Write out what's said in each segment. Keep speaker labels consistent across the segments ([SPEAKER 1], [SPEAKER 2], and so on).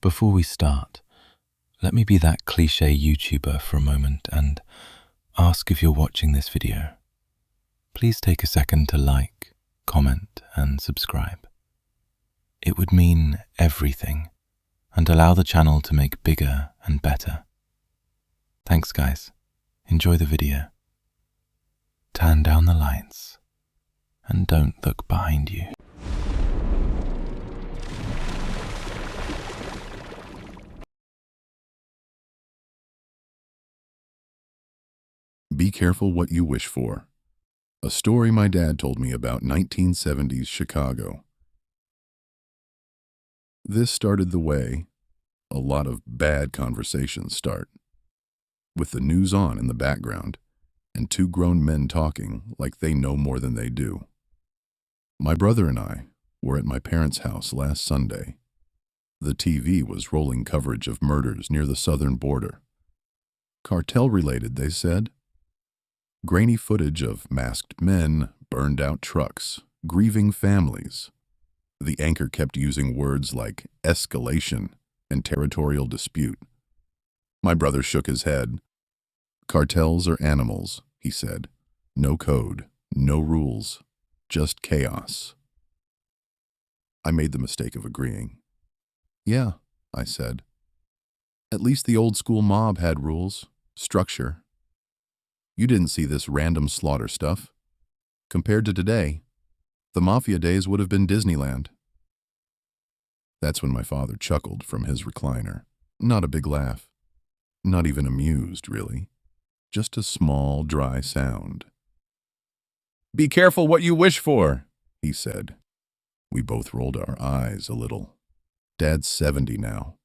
[SPEAKER 1] Before we start, let me be that cliche YouTuber for a moment and ask if you're watching this video. Please take a second to like, comment, and subscribe. It would mean everything and allow the channel to make bigger and better. Thanks, guys. Enjoy the video. Turn down the lights and don't look behind you.
[SPEAKER 2] Be careful what you wish for. A story my dad told me about 1970s Chicago. This started the way a lot of bad conversations start, with the news on in the background and two grown men talking like they know more than they do. My brother and I were at my parents' house last Sunday. The TV was rolling coverage of murders near the southern border. Cartel-related, they said. Grainy footage of masked men, burned-out trucks, grieving families. The anchor kept using words like escalation and territorial dispute. My brother shook his head. Cartels are animals, he said. No code, no rules, just chaos. I made the mistake of agreeing. Yeah, I said. At least the old-school mob had rules, structure. You didn't see this random slaughter stuff. Compared to today, the Mafia days would have been Disneyland. That's when my father chuckled from his recliner. Not a big laugh. Not even amused, really. Just a small, dry sound. Be careful what you wish for, he said. We both rolled our eyes a little. Dad's 70 now.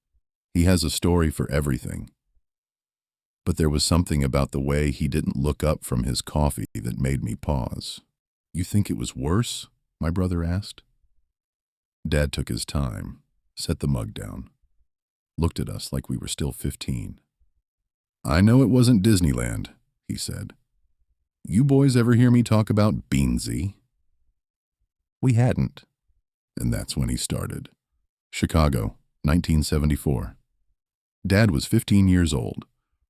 [SPEAKER 2] He has a story for everything. But there was something about the way he didn't look up from his coffee that made me pause. You think it was worse? My brother asked. Dad took his time, set the mug down, looked at us like we were still 15. I know it wasn't Disneyland, he said. You boys ever hear me talk about Beansy? We hadn't. And that's when he started. Chicago, 1974. Dad was 15 years old,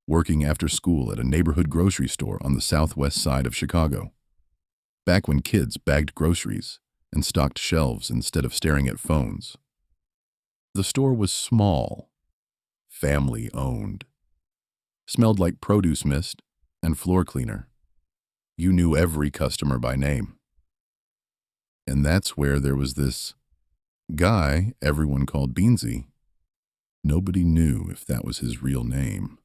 [SPEAKER 2] working after school at a neighborhood grocery store on the southwest side of Chicago. Back when kids bagged groceries and stocked shelves instead of staring at phones. The store was small, family-owned. Smelled like produce mist and floor cleaner. You knew every customer by name. And that's where there was this guy everyone called Beansy. Nobody knew if that was his real name.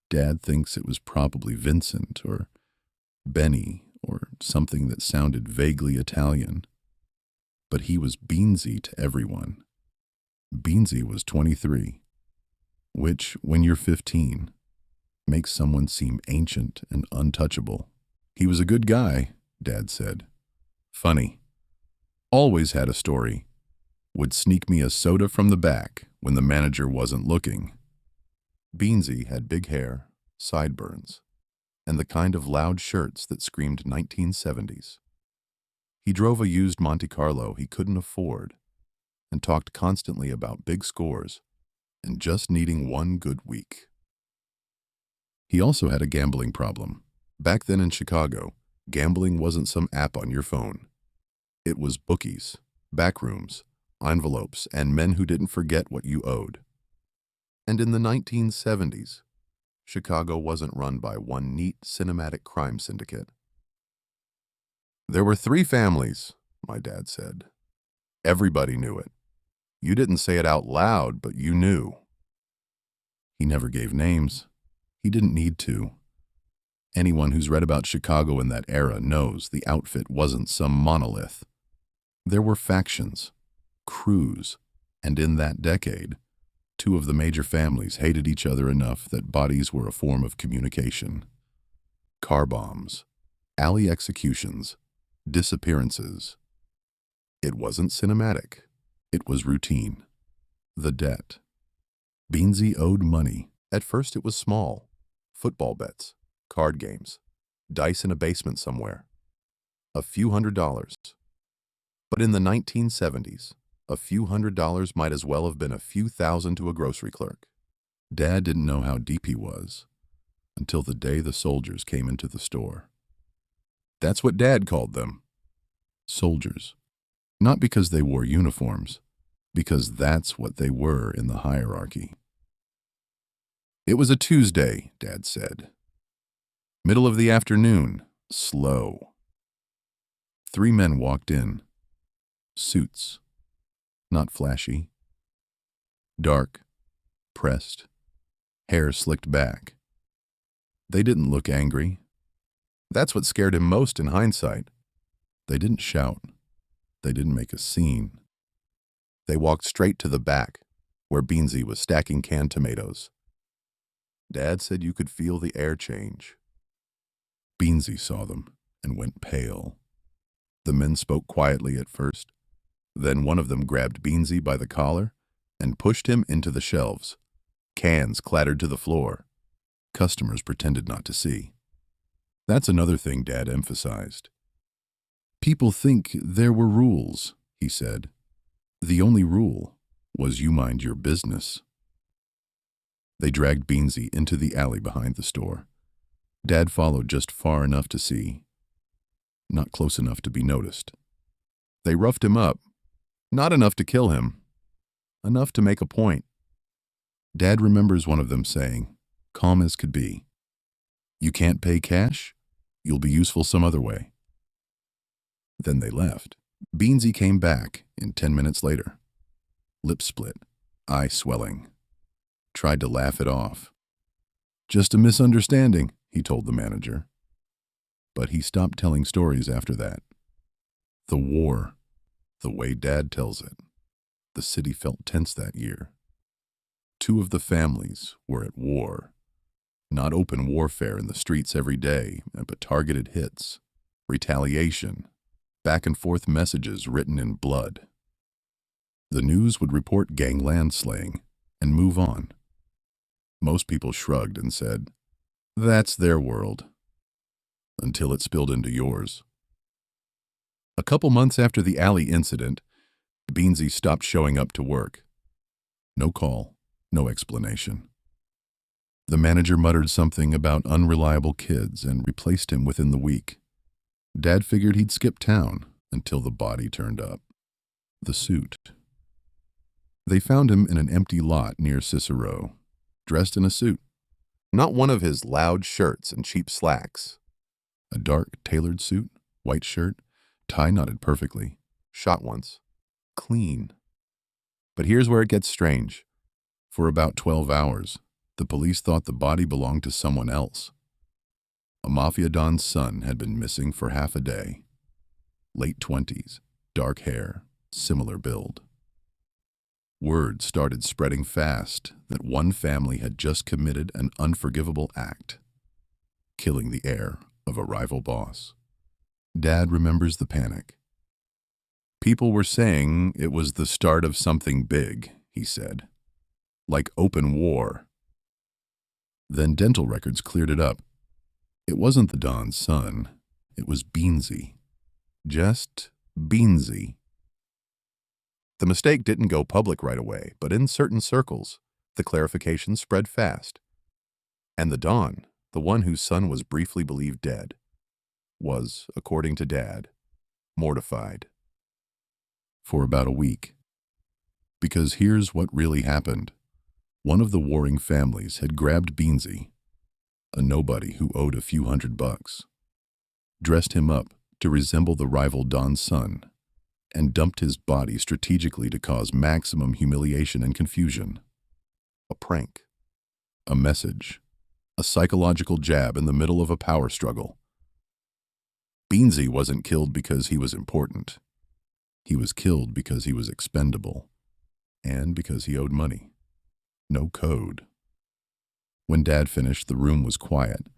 [SPEAKER 2] Dad thinks it was probably Vincent or Benny or something that sounded vaguely Italian. But he was Beansy to everyone. Beansy was 23, which, when you're 15, makes someone seem ancient and untouchable. He was a good guy, Dad said. Funny. Always had a story. Would sneak me a soda from the back when the manager wasn't looking. Beansy had big hair, sideburns, and the kind of loud shirts that screamed 1970s. He drove a used Monte Carlo he couldn't afford and talked constantly about big scores and just needing one good week. He also had a gambling problem. Back then in Chicago, gambling wasn't some app on your phone. It was bookies, backrooms, envelopes, and men who didn't forget what you owed. And in the 1970s, Chicago wasn't run by one neat cinematic crime syndicate. There were 3 families, my dad said. Everybody knew it. You didn't say it out loud, but you knew. He never gave names. He didn't need to. Anyone who's read about Chicago in that era knows the outfit wasn't some monolith. There were factions, crews, and in that decade, 2 of the major families hated each other enough that bodies were a form of communication. Car bombs, alley executions, disappearances. It wasn't cinematic. It was routine. The debt. Beansy owed money. At first it was small. Football bets, card games, dice in a basement somewhere. A few $100s. But in the 1970s, A few $100s might as well have been a few thousand to a grocery clerk. Dad didn't know how deep he was until the day the soldiers came into the store. That's what Dad called them. Soldiers. Not because they wore uniforms, because that's what they were in the hierarchy. It was a Tuesday, Dad said. Middle of the afternoon, slow. 3 men walked in. Suits. Not flashy. Dark, pressed, hair slicked back. They didn't look angry. That's what scared him most in hindsight. They didn't shout. They didn't make a scene. They walked straight to the back, where Beansy was stacking canned tomatoes. Dad said you could feel the air change. Beansy saw them and went pale. The men spoke quietly at first. Then one of them grabbed Beansy by the collar and pushed him into the shelves. Cans clattered to the floor. Customers pretended not to see. That's another thing Dad emphasized. People think there were rules, he said. The only rule was you mind your business. They dragged Beansy into the alley behind the store. Dad followed just far enough to see, not close enough to be noticed. They roughed him up, not enough to kill him, enough to make a point. Dad remembers one of them saying, calm as could be, "You can't pay cash? You'll be useful some other way." Then they left. Beansy came back 10 minutes later. Lip split, eye swelling. Tried to laugh it off. "Just a misunderstanding," he told the manager. But he stopped telling stories after that. The war, the way Dad tells it. The city felt tense that year. 2 of the families were at war. Not open warfare in the streets every day, but targeted hits, retaliation, back and forth messages written in blood. The news would report gangland slaying and move on. Most people shrugged and said, "That's their world," until it spilled into yours. A couple months after the alley incident, Beansy stopped showing up to work. No call, no explanation. The manager muttered something about unreliable kids and replaced him within the week. Dad figured he'd skip town until the body turned up. The suit. They found him in an empty lot near Cicero, dressed in a suit. Not one of his loud shirts and cheap slacks. A dark, tailored suit, white shirt, tie knotted perfectly, shot once, clean. But here's where it gets strange. For about 12 hours, the police thought the body belonged to someone else. A Mafia Don's son had been missing for half a day. Late 20s, dark hair, similar build. Word started spreading fast that one family had just committed an unforgivable act, killing the heir of a rival boss. Dad remembers the panic. People were saying it was the start of something big, he said, like open war. Then dental records cleared it up. It wasn't the Don's son. It was Beansy. Just Beansy. The mistake didn't go public right away, but in certain circles, the clarification spread fast. And the Don, the one whose son was briefly believed dead, was, according to Dad, mortified. For about a week. Because here's what really happened. One of the warring families had grabbed Beansy, a nobody who owed a few $100, dressed him up to resemble the rival Don's son, and dumped his body strategically to cause maximum humiliation and confusion. A prank. A message. A psychological jab in the middle of a power struggle. Beansy wasn't killed because he was important. He was killed because he was expendable, and because he owed money. No code. When Dad finished, the room was quiet,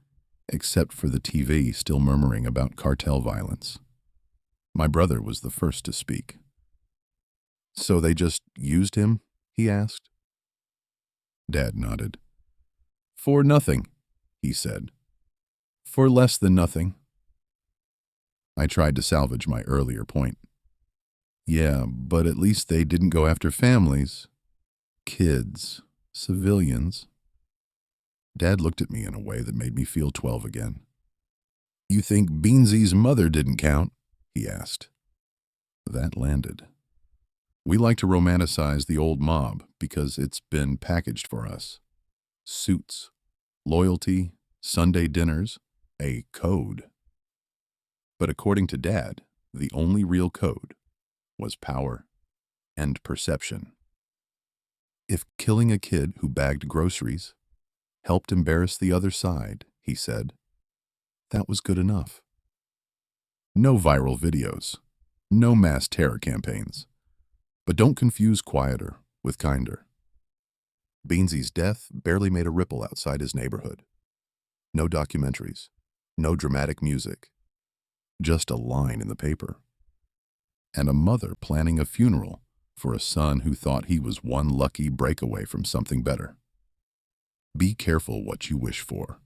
[SPEAKER 2] except for the TV still murmuring about cartel violence. My brother was the first to speak. "So they just used him?" he asked. Dad nodded. "For nothing," he said. "For less than nothing." I tried to salvage my earlier point. Yeah, but at least they didn't go after families, kids, civilians. Dad looked at me in a way that made me feel 12 again. You think Beansy's mother didn't count? He asked. That landed. We like to romanticize the old mob because it's been packaged for us. Suits, loyalty, Sunday dinners, a code. But according to Dad, the only real code was power and perception. If killing a kid who bagged groceries helped embarrass the other side, he said, that was good enough. No viral videos, no mass terror campaigns. But don't confuse quieter with kinder. Beansy's death barely made a ripple outside his neighborhood. No documentaries, no dramatic music, just a line in the paper. And a mother planning a funeral for a son who thought he was one lucky breakaway from something better. Be careful what you wish for.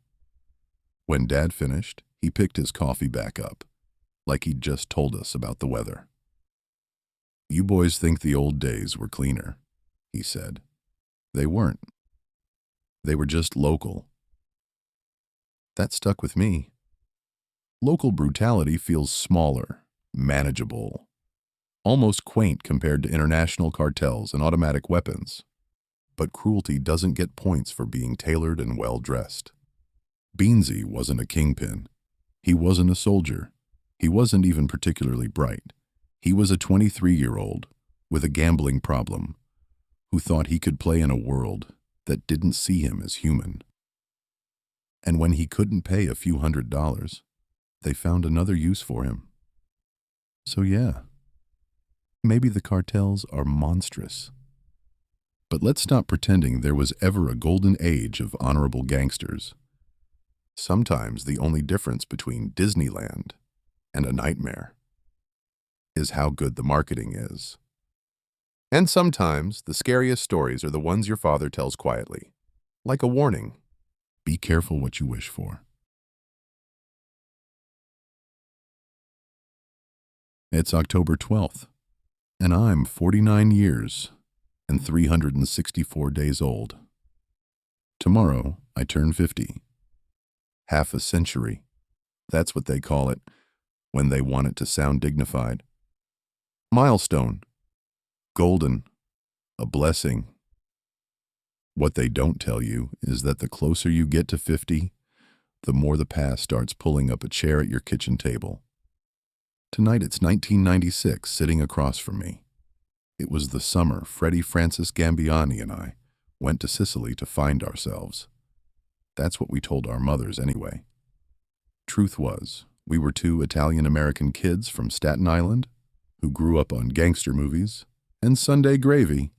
[SPEAKER 2] When Dad finished, he picked his coffee back up, like he'd just told us about the weather. You boys think the old days were cleaner, he said. They weren't. They were just local. That stuck with me. Local brutality feels smaller, manageable, almost quaint compared to international cartels and automatic weapons. But cruelty doesn't get points for being tailored and well-dressed. Beansy wasn't a kingpin. He wasn't a soldier. He wasn't even particularly bright. He was a 23-year-old with a gambling problem who thought he could play in a world that didn't see him as human. And when he couldn't pay a few $100s, they found another use for him. So yeah, maybe the cartels are monstrous. But let's stop pretending there was ever a golden age of honorable gangsters. Sometimes the only difference between Disneyland and a nightmare is how good the marketing is. And sometimes the scariest stories are the ones your father tells quietly, like a warning. Be careful what you wish for. It's October 12th, and I'm 49 years and 364 days old. Tomorrow, I turn 50. Half a century. That's what they call it when they want it to sound dignified. Milestone. Golden. A blessing. What they don't tell you is that the closer you get to 50, the more the past starts pulling up a chair at your kitchen table. Tonight it's 1996 sitting across from me. It was the summer Freddie Francis Gambiani and I went to Sicily to find ourselves. That's what we told our mothers anyway. Truth was, we were two Italian-American kids from Staten Island who grew up on gangster movies and Sunday gravy,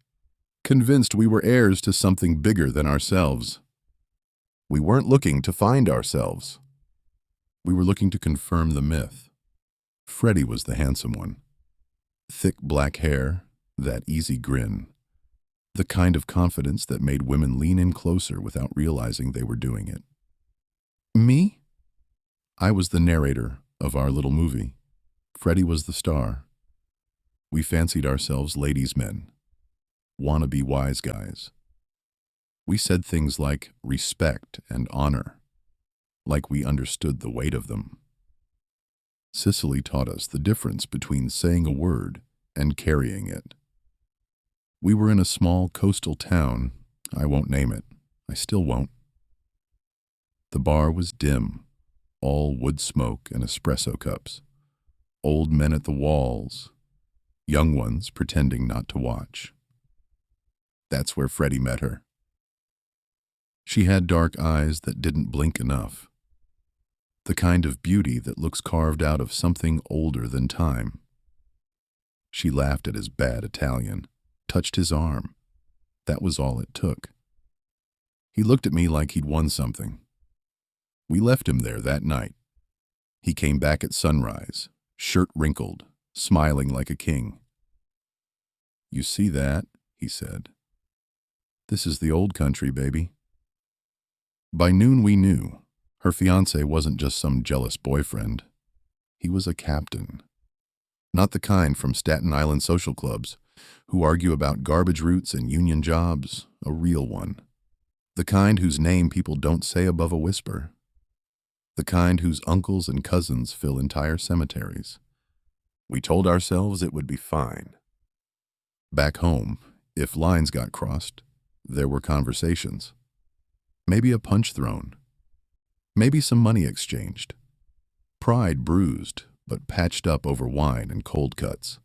[SPEAKER 2] convinced we were heirs to something bigger than ourselves. We weren't looking to find ourselves. We were looking to confirm the myth. Freddie was the handsome one. Thick black hair, that easy grin, the kind of confidence that made women lean in closer without realizing they were doing it. Me? I was the narrator of our little movie. Freddie was the star. We fancied ourselves ladies' men, wannabe wise guys. We said things like respect and honor, like we understood the weight of them. Sicily taught us the difference between saying a word and carrying it. We were in a small coastal town. I won't name it. I still won't. The bar was dim, all wood smoke and espresso cups. Old men at the walls, young ones pretending not to watch. That's where Freddie met her. She had dark eyes that didn't blink enough. The kind of beauty that looks carved out of something older than time. She laughed at his bad Italian, touched his arm. That was all it took. He looked at me like he'd won something. We left him there that night. He came back at sunrise, shirt wrinkled, smiling like a king. You see that? He said. This is the old country, baby. By noon we knew. Her fiancé wasn't just some jealous boyfriend. He was a captain. Not the kind from Staten Island social clubs who argue about garbage routes and union jobs, a real one. The kind whose name people don't say above a whisper. The kind whose uncles and cousins fill entire cemeteries. We told ourselves it would be fine. Back home, if lines got crossed, there were conversations. Maybe a punch thrown. Maybe some money exchanged. Pride bruised, but patched up over wine and cold cuts.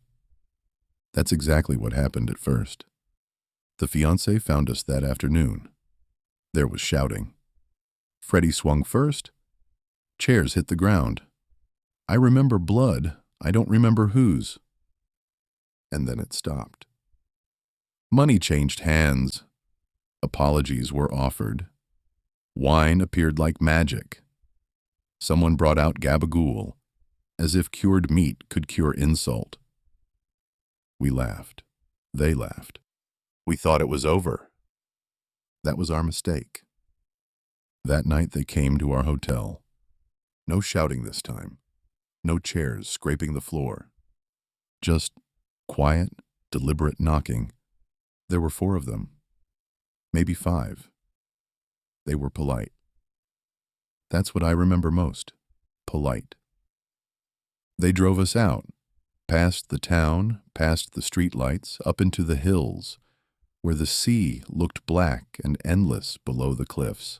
[SPEAKER 2] That's exactly what happened at first. The fiancé found us that afternoon. There was shouting. Freddie swung first. Chairs hit the ground. I remember blood. I don't remember whose. And then it stopped. Money changed hands. Apologies were offered. Wine appeared like magic. Someone brought out gabagool, as if cured meat could cure insult. We laughed. They laughed. We thought it was over. That was our mistake. That night they came to our hotel. No shouting this time. No chairs scraping the floor. Just quiet, deliberate knocking. There were 4 of them. Maybe 5. They were polite. That's what I remember most. Polite. They drove us out, past the town, past the streetlights, up into the hills, where the sea looked black and endless below the cliffs.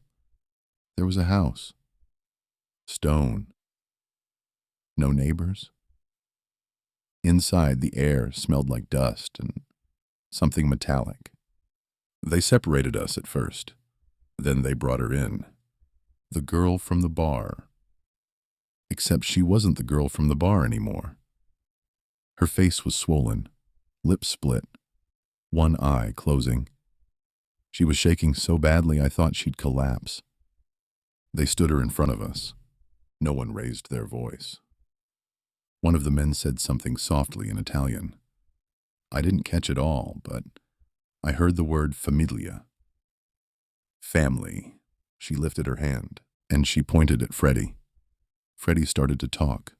[SPEAKER 2] There was a house. Stone. No neighbors. Inside, the air smelled like dust and something metallic. They separated us at first. Then they brought her in. The girl from the bar. Except she wasn't the girl from the bar anymore. Her face was swollen, lips split, one eye closing. She was shaking so badly I thought she'd collapse. They stood her in front of us. No one raised their voice. One of the men said something softly in Italian. I didn't catch it all, but I heard the word familia. Family. She lifted her hand, and she pointed at Freddie. Freddie started to talk,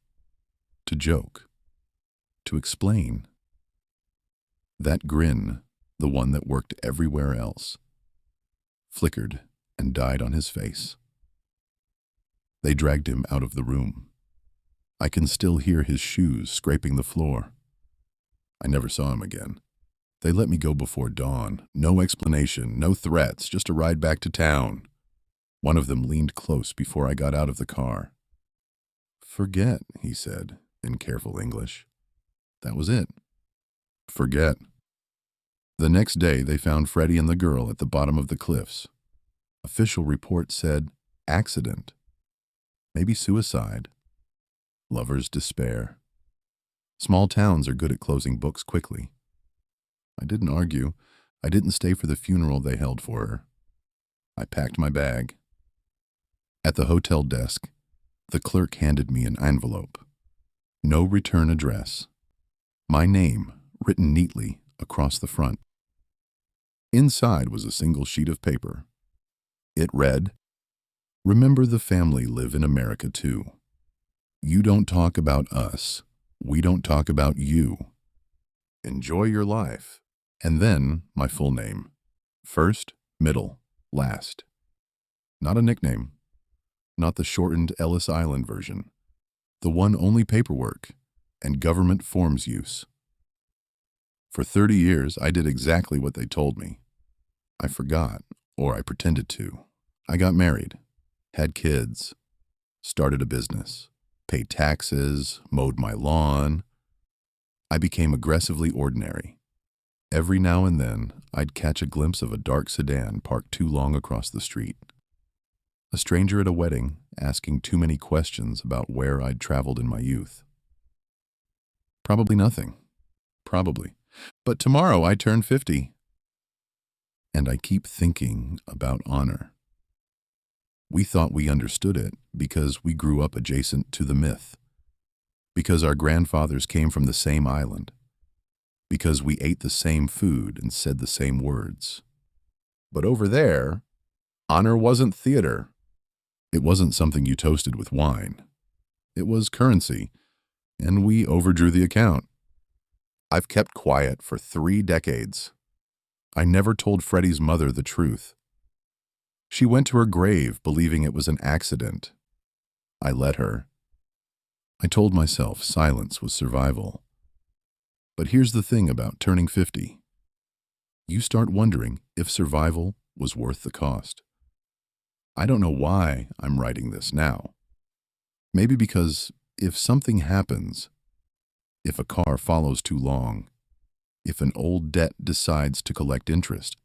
[SPEAKER 2] to joke, to explain. That grin, the one that worked everywhere else, flickered and died on his face. They dragged him out of the room. I can still hear his shoes scraping the floor. I never saw him again. They let me go before dawn. No explanation, no threats, just a ride back to town. One of them leaned close before I got out of the car. Forget, he said, in careful English. That was it. Forget. The next day, they found Freddie and the girl at the bottom of the cliffs. Official report said accident. Maybe suicide. Lovers' despair. Small towns are good at closing books quickly. I didn't argue. I didn't stay for the funeral they held for her. I packed my bag. At the hotel desk, the clerk handed me an envelope. No return address. My name, written neatly across the front. Inside was a single sheet of paper. It read, "Remember the family live in America too. You don't talk about us. We don't talk about you. Enjoy your life." And then my full name. First, middle, last. Not a nickname. Not the shortened Ellis Island version. The one only paperwork and government forms use. For 30 years, I did exactly what they told me. I forgot, or I pretended to. I got married, had kids, started a business, paid taxes, mowed my lawn. I became aggressively ordinary. Every now and then, I'd catch a glimpse of a dark sedan parked too long across the street. A stranger at a wedding asking too many questions about where I'd traveled in my youth. Probably nothing. Probably. But tomorrow I turn 50. And I keep thinking about honor. We thought we understood it because we grew up adjacent to the myth. Because our grandfathers came from the same island. Because we ate the same food and said the same words. But over there, honor wasn't theater. It wasn't something you toasted with wine. It was currency. and we overdrew the account. I've kept quiet for 3 decades. I never told Freddie's mother the truth. She went to her grave believing it was an accident. I let her. I told myself silence was survival. But here's the thing about turning 50. You start wondering if survival was worth the cost. I don't know why I'm writing this now. Maybe because if something happens, if a car follows too long, if an old debt decides to collect interest,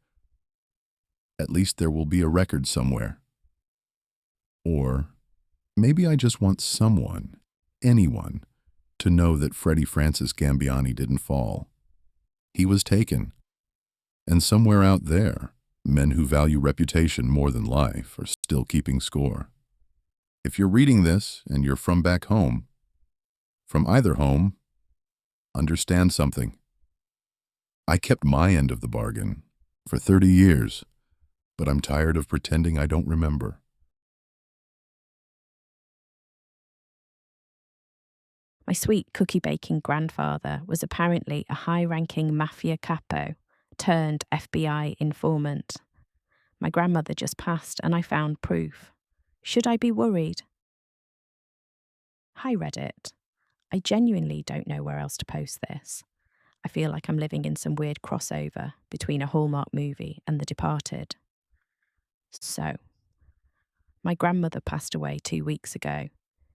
[SPEAKER 2] at least there will be a record somewhere. Or maybe I just want someone, anyone, to know that Freddie Francis Gambiani didn't fall. He was taken. And somewhere out there, men who value reputation more than life are still keeping score. If you're reading this and you're from back home, from either home, understand something. I kept my end of the bargain for 30 years, but I'm tired of pretending I don't remember.
[SPEAKER 3] My sweet cookie-baking grandfather was apparently a high-ranking Mafia capo turned FBI informant. My grandmother just passed and I found proof. Should I be worried? Hi Reddit. I genuinely don't know where else to post this. I feel like I'm living in some weird crossover between a Hallmark movie and The Departed. So, my grandmother passed away 2 weeks ago.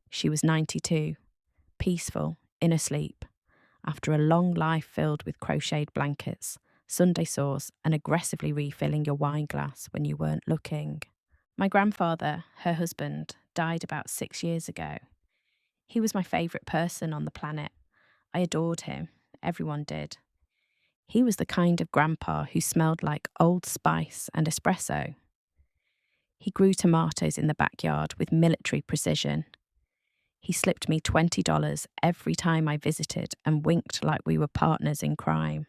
[SPEAKER 3] She was 92, peaceful, in a sleep, after a long life filled with crocheted blankets, Sunday sauce, and aggressively refilling your wine glass when you weren't looking. My grandfather, her husband, died about 6 years ago. He was my favourite person on the planet. I adored him. Everyone did. He was the kind of grandpa who smelled like Old Spice and espresso. He grew tomatoes in the backyard with military precision. He slipped me $20 every time I visited and winked like we were partners in crime.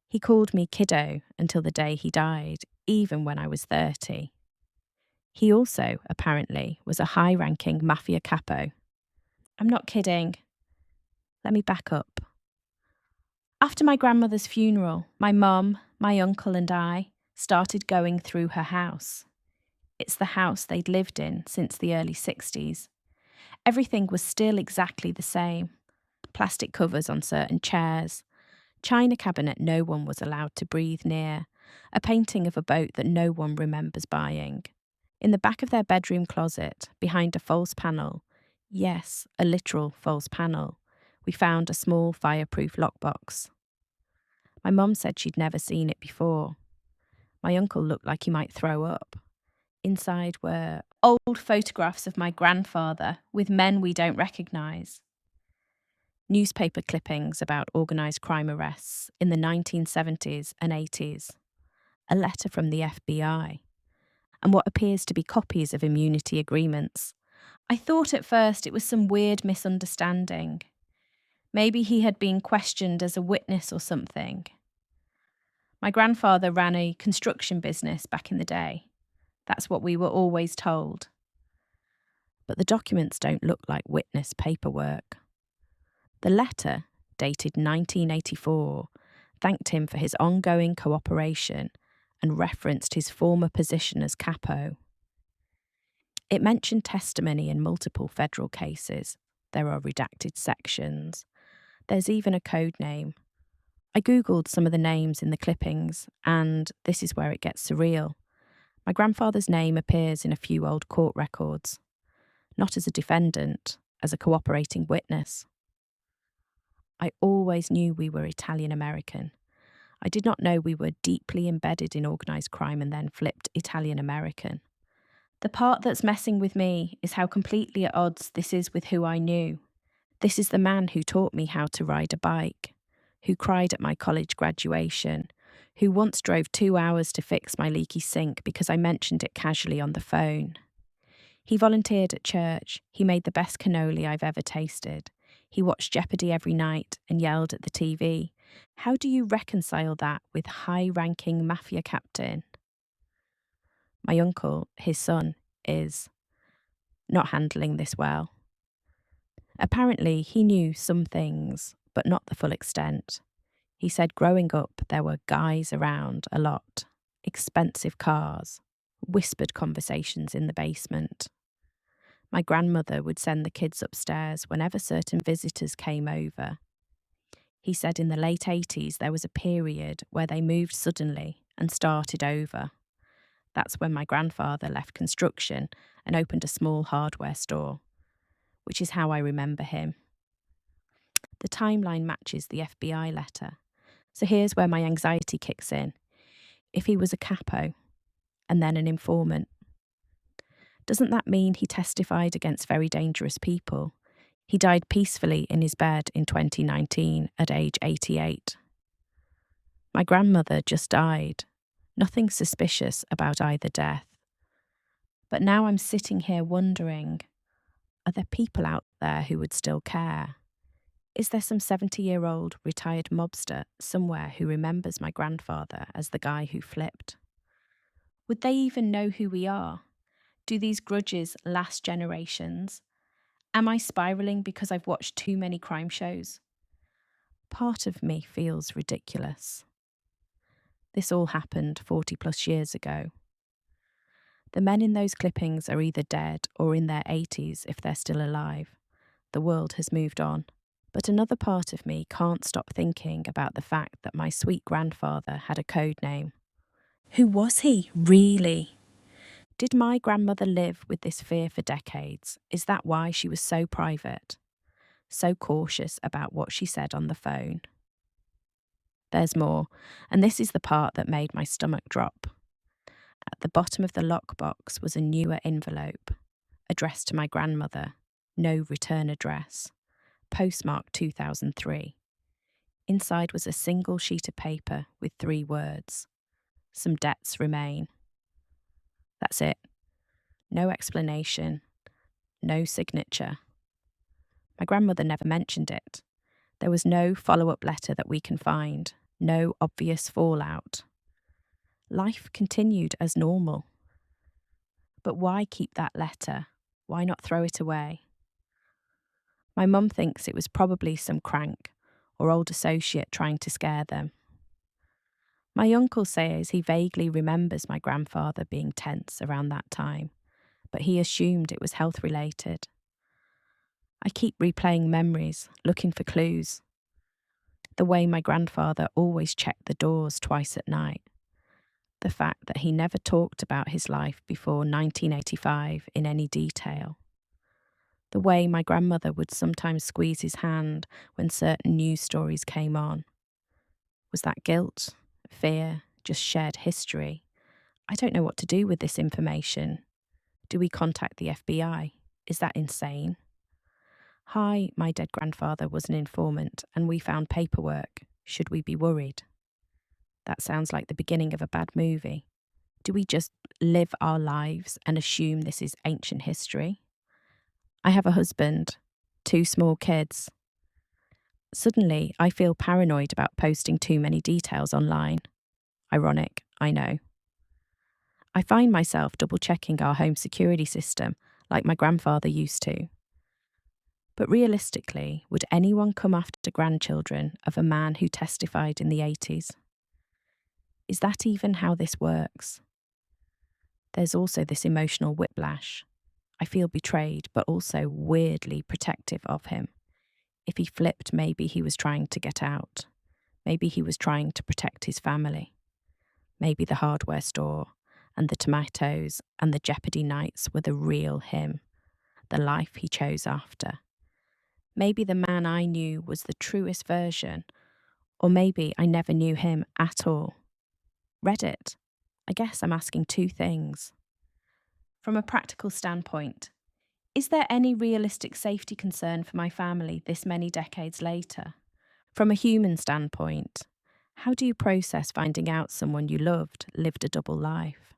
[SPEAKER 3] He called me kiddo until the day he died, even when I was 30. He also, apparently, was a high-ranking Mafia capo. I'm not kidding. Let me back up. After my grandmother's funeral, my mum, my uncle and I started going through her house. It's the house they'd lived in since the early 60s. Everything was still exactly the same. Plastic covers on certain chairs, china cabinet no one was allowed to breathe near, a painting of a boat that no one remembers buying. In the back of their bedroom closet, behind a false panel, yes, a literal false panel, we found a small fireproof lockbox. My mum said she'd never seen it before. My uncle looked like he might throw up. Inside were old photographs of my grandfather with men we don't recognise. Newspaper clippings about organised crime arrests in the 1970s and 80s. A letter from the FBI. And what appears to be copies of immunity agreements. I thought at first it was some weird misunderstanding. Maybe he had been questioned as a witness or something. My grandfather ran a construction business back in the day. That's what we were always told. But the documents don't look like witness paperwork. The letter, dated 1984, thanked him for his ongoing cooperation and referenced his former position as capo. It mentioned testimony in multiple federal cases. There are redacted sections. There's even a code name. I googled some of the names in the clippings, and this is where it gets surreal. My grandfather's name appears in a few old court records, not as a defendant, as a cooperating witness. I always knew we were Italian-American. I did not know we were deeply embedded in organised crime and then flipped Italian-American. The part that's messing with me is how completely at odds this is with who I knew. This is the man who taught me how to ride a bike, who cried at my college graduation, who once drove 2 hours to fix my leaky sink because I mentioned it casually on the phone. He volunteered at church. He made the best cannoli I've ever tasted. He watched Jeopardy every night and yelled at the TV. How do you reconcile that with high-ranking Mafia captain? My uncle, his son, is not handling this well. Apparently, he knew some things, but not the full extent. He said growing up, there were guys around a lot, expensive cars, whispered conversations in the basement. My grandmother would send the kids upstairs whenever certain visitors came over. He said in the late 80s there was a period where they moved suddenly and started over. That's when my grandfather left construction and opened a small hardware store, which is how I remember him. The timeline matches the FBI letter. So here's where my anxiety kicks in. If he was a capo and then an informant, doesn't that mean he testified against very dangerous people? He died peacefully in his bed in 2019 at age 88. My grandmother just died. Nothing suspicious about either death. But now I'm sitting here wondering, are there people out there who would still care? Is there some 70-year-old retired mobster somewhere who remembers my grandfather as the guy who flipped? Would they even know who we are? Do these grudges last generations? Am I spiralling because I've watched too many crime shows? Part of me feels ridiculous. This all happened 40 plus years ago. The men in those clippings are either dead or in their 80s if they're still alive. The world has moved on. But another part of me can't stop thinking about the fact that my sweet grandfather had a code name. Who was he, really? Did my grandmother live with this fear for decades? Is that why she was so private, so cautious about what she said on the phone? There's more, and this is the part that made my stomach drop. At the bottom of the lockbox was a newer envelope, addressed to my grandmother, no return address, postmarked 2003. Inside was a single sheet of paper with 3 words. Some debts remain. That's it. No explanation. No signature. My grandmother never mentioned it. There was no follow-up letter that we can find. No obvious fallout. Life continued as normal. But why keep that letter? Why not throw it away? My mum thinks it was probably some crank or old associate trying to scare them. My uncle says he vaguely remembers my grandfather being tense around that time, but he assumed it was health-related. I keep replaying memories, looking for clues. The way my grandfather always checked the doors twice at night. The fact that he never talked about his life before 1985 in any detail. The way my grandmother would sometimes squeeze his hand when certain news stories came on. Was that guilt? Fear, just shared history? I don't know what to do with this information. Do we contact the FBI? Is that insane? Hi, my dead grandfather was an informant and we found paperwork. Should we be worried? That sounds like the beginning of a bad movie. Do we just live our lives and assume this is ancient history? I have a husband, 2 small kids. Suddenly, I feel paranoid about posting too many details online. Ironic, I know. I find myself double-checking our home security system like my grandfather used to. But realistically, would anyone come after grandchildren of a man who testified in the 80s? Is that even how this works? There's also this emotional whiplash. I feel betrayed, but also weirdly protective of him. If he flipped, maybe he was trying to get out. Maybe he was trying to protect his family. Maybe the hardware store and the tomatoes and the Jeopardy nights were the real him, the life he chose after. Maybe the man I knew was the truest version, or maybe I never knew him at all. Reddit. I guess I'm asking 2 things. From a practical standpoint, is there any realistic safety concern for my family this many decades later? From a human standpoint, how do you process finding out someone you loved lived a double life?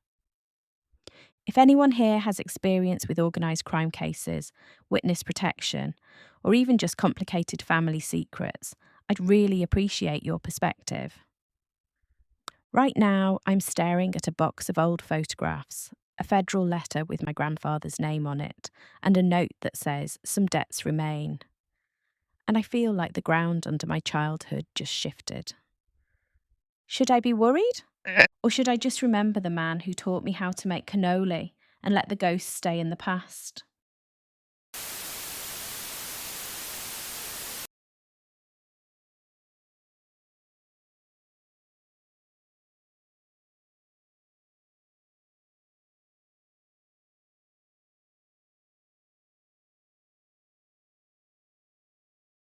[SPEAKER 3] If anyone here has experience with organised crime cases, witness protection, or even just complicated family secrets, I'd really appreciate your perspective. Right now, I'm staring at a box of old photographs, a federal letter with my grandfather's name on it, and a note that says, "Some debts remain." and I feel like the ground under my childhood just shifted. Should I be worried? Or should I just remember the man who taught me how to make cannoli and let the ghosts stay in the past?